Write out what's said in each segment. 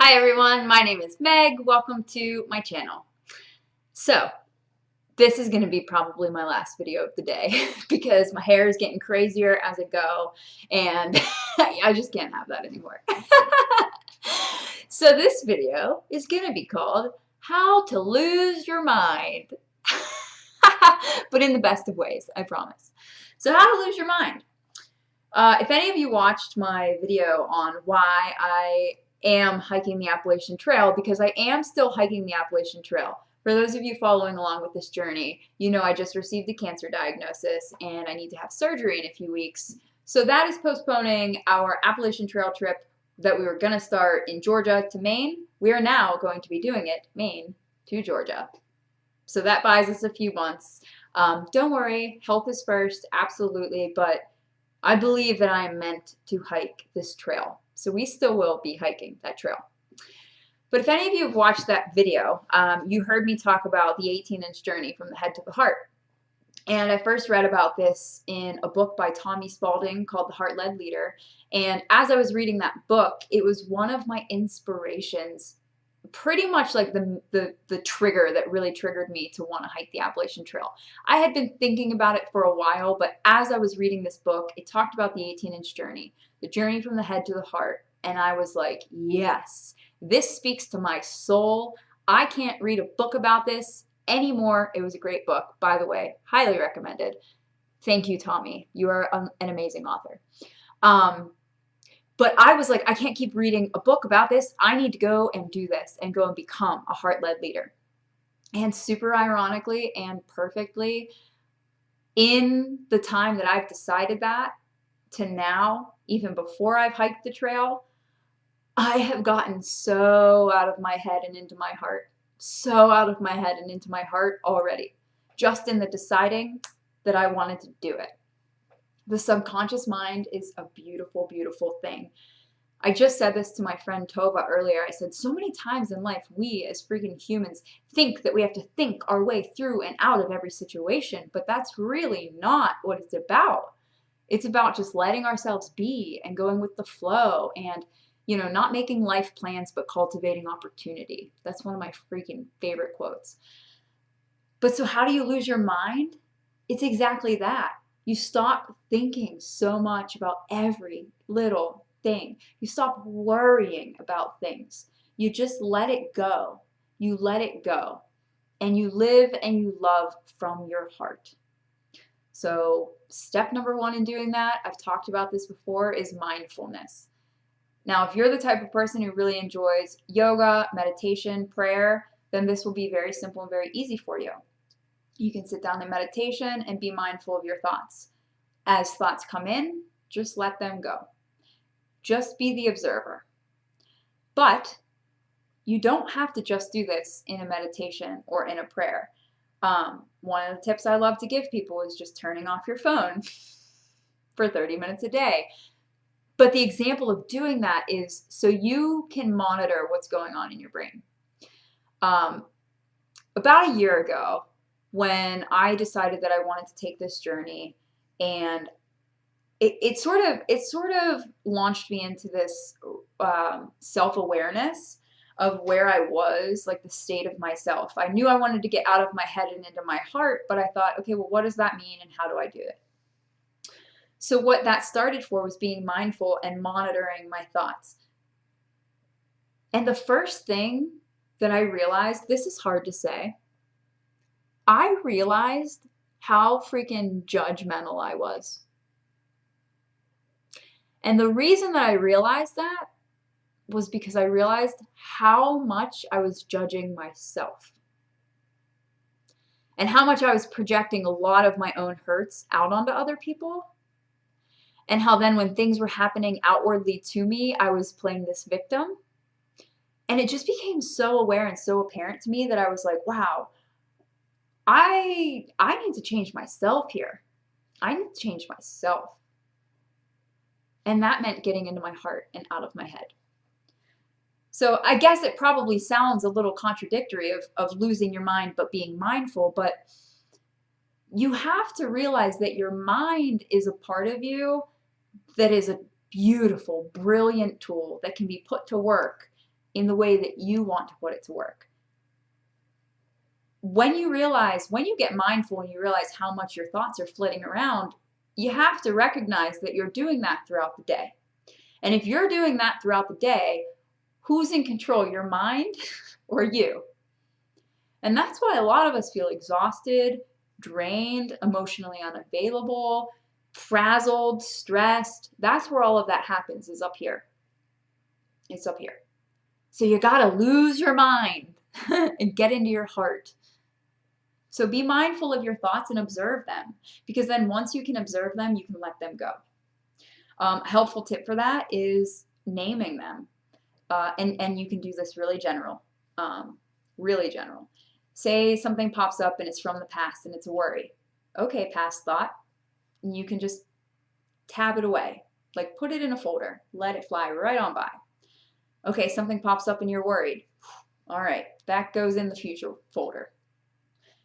Hi everyone, my name is Meg. Welcome to my channel. So, this is going to be probably my last video of the day because my hair is getting crazier as I go and I just can't have that anymore. So this video is going to be called How to Lose Your Mind. But in the best of ways, I promise. So how to lose your mind. If any of you watched my video on why I am hiking the Appalachian Trail, because I am still hiking the Appalachian Trail. For those of you following along with this journey, you know I just received a cancer diagnosis and I need to have surgery in a few weeks. So that is postponing our Appalachian Trail trip that we were going to start in Georgia to Maine. We are now going to be doing it Maine to Georgia. So that buys us a few months. Don't worry, health is first, absolutely, but I believe that I am meant to hike this trail. So we still will be hiking that trail. But if any of you have watched that video, you heard me talk about the 18-inch journey from the head to the heart. And I first read about this in a book by Tommy Spalding called The Heart-Led Leader. And as I was reading that book, it was one of my inspirations, pretty much like the trigger that really triggered me to want to hike the Appalachian Trail. I had been thinking about it for a while, but as I was reading this book, it talked about the 18-inch journey, the journey from the head to the heart. And I was like, yes, this speaks to my soul. I can't read a book about this anymore. It was a great book, by the way, highly recommended. Thank you, Tommy. You are an amazing author. But I was like, I can't keep reading a book about this. I need to go and do this and go and become a heart-led leader. And super ironically and perfectly, in the time that I've decided that to now, even before I've hiked the trail, I have gotten so out of my head and into my heart. So out of my head and into my heart already. Just in the deciding that I wanted to do it. The subconscious mind is a beautiful, beautiful thing. I just said this to my friend Tova earlier. I said, so many times in life, we as freaking humans think that we have to think our way through and out of every situation, but that's really not what it's about. It's about just letting ourselves be and going with the flow and, you know, not making life plans, but cultivating opportunity. That's one of my freaking favorite quotes. But so how do you lose your mind? It's exactly that. You stop thinking so much about every little thing. You stop worrying about things. You just let it go. You let it go. And you live and you love from your heart. So step number one in doing that, I've talked about this before, is mindfulness. Now, if you're the type of person who really enjoys yoga, meditation, prayer, then this will be very simple and very easy for you. You can sit down in meditation and be mindful of your thoughts. As thoughts come in, just let them go. Just be the observer. But you don't have to just do this in a meditation or in a prayer. One of the tips I love to give people is just turning off your phone for 30 minutes a day. But the example of doing that is so you can monitor what's going on in your brain. About a year ago, when I decided that I wanted to take this journey, and it sort of launched me into this self-awareness of where I was, like the state of myself. I knew I wanted to get out of my head and into my heart, but I thought, okay, well, what does that mean and how do I do it? So what that started for was being mindful and monitoring my thoughts. And the first thing that I realized, this is hard to say, I realized how freaking judgmental I was. And the reason that I realized that was because I realized how much I was judging myself. And how much I was projecting a lot of my own hurts out onto other people. And how then when things were happening outwardly to me, I was playing this victim. And it just became so aware and so apparent to me that I was like, wow, I need to change myself here. I need to change myself. And that meant getting into my heart and out of my head. So I guess it probably sounds a little contradictory of losing your mind but being mindful, but you have to realize that your mind is a part of you that is a beautiful, brilliant tool that can be put to work in the way that you want to put it to work. When you get mindful and you realize how much your thoughts are flitting around, you have to recognize that you're doing that throughout the day. And if you're doing that throughout the day, who's in control, your mind or you? And that's why a lot of us feel exhausted, drained, emotionally unavailable, frazzled, stressed. That's where all of that happens, is up here. It's up here. So you gotta lose your mind and get into your heart. So be mindful of your thoughts and observe them, because then once you can observe them, you can let them go. A helpful tip for that is naming them. And you can do this really general. Really general. Say something pops up and it's from the past and it's a worry. Okay, past thought. And you can just tab it away. Like put it in a folder. Let it fly right on by. Okay, something pops up and you're worried. All right, that goes in the future folder.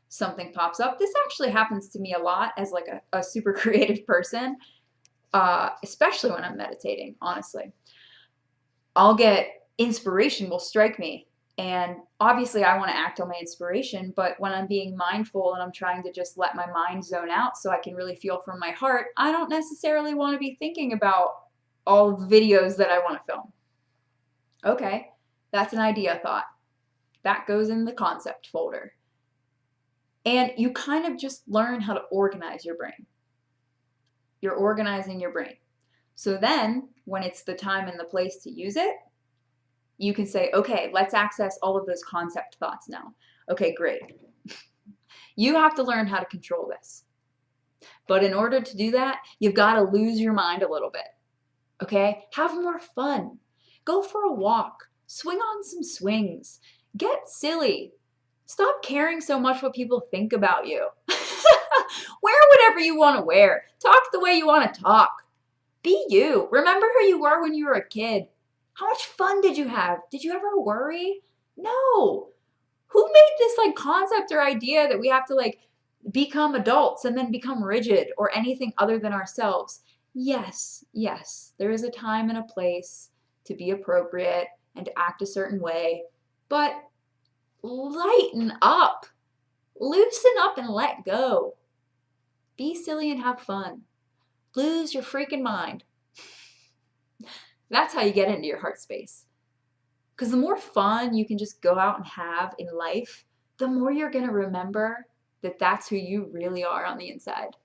Something pops up. This actually happens to me a lot as like a super creative person, especially when I'm meditating, honestly. I'll get inspiration will strike me. And obviously I want to act on my inspiration, but when I'm being mindful and I'm trying to just let my mind zone out so I can really feel from my heart, I don't necessarily want to be thinking about all the videos that I want to film. Okay, that's an idea thought. That goes in the concept folder. And you kind of just learn how to organize your brain. You're organizing your brain. So then when it's the time and the place to use it, you can say, okay, let's access all of those concept thoughts now. Okay, great. You have to learn how to control this. But in order to do that, you've got to lose your mind a little bit. Okay? Have more fun. Go for a walk. Swing on some swings. Get silly. Stop caring so much what people think about you. Wear whatever you want to wear. Talk the way you want to talk. Be you. Remember who you were when you were a kid. How much fun did you have? Did you ever worry? No. Who made this like concept or idea that we have to like become adults and then become rigid or anything other than ourselves? Yes, there is a time and a place to be appropriate and to act a certain way, but lighten up. Loosen up and let go. Be silly and have fun. Lose your freaking mind. That's how you get into your heart space. Because the more fun you can just go out and have in life, the more you're going to remember that that's who you really are on the inside.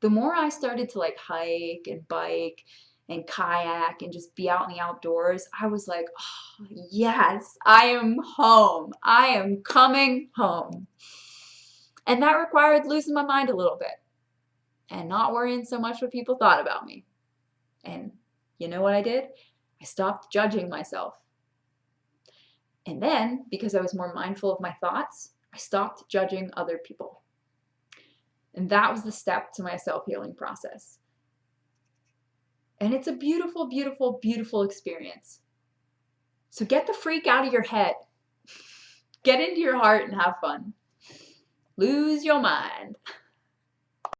The more I started to like hike and bike and kayak and just be out in the outdoors, I was like, oh, yes, I am home. I am coming home. And that required losing my mind a little bit and not worrying so much what people thought about me. And you know what I did? I stopped judging myself. And then, because I was more mindful of my thoughts, I stopped judging other people. And that was the step to my self-healing process. And it's a beautiful, beautiful, beautiful experience. So get the freak out of your head. Get into your heart and have fun. Lose your mind.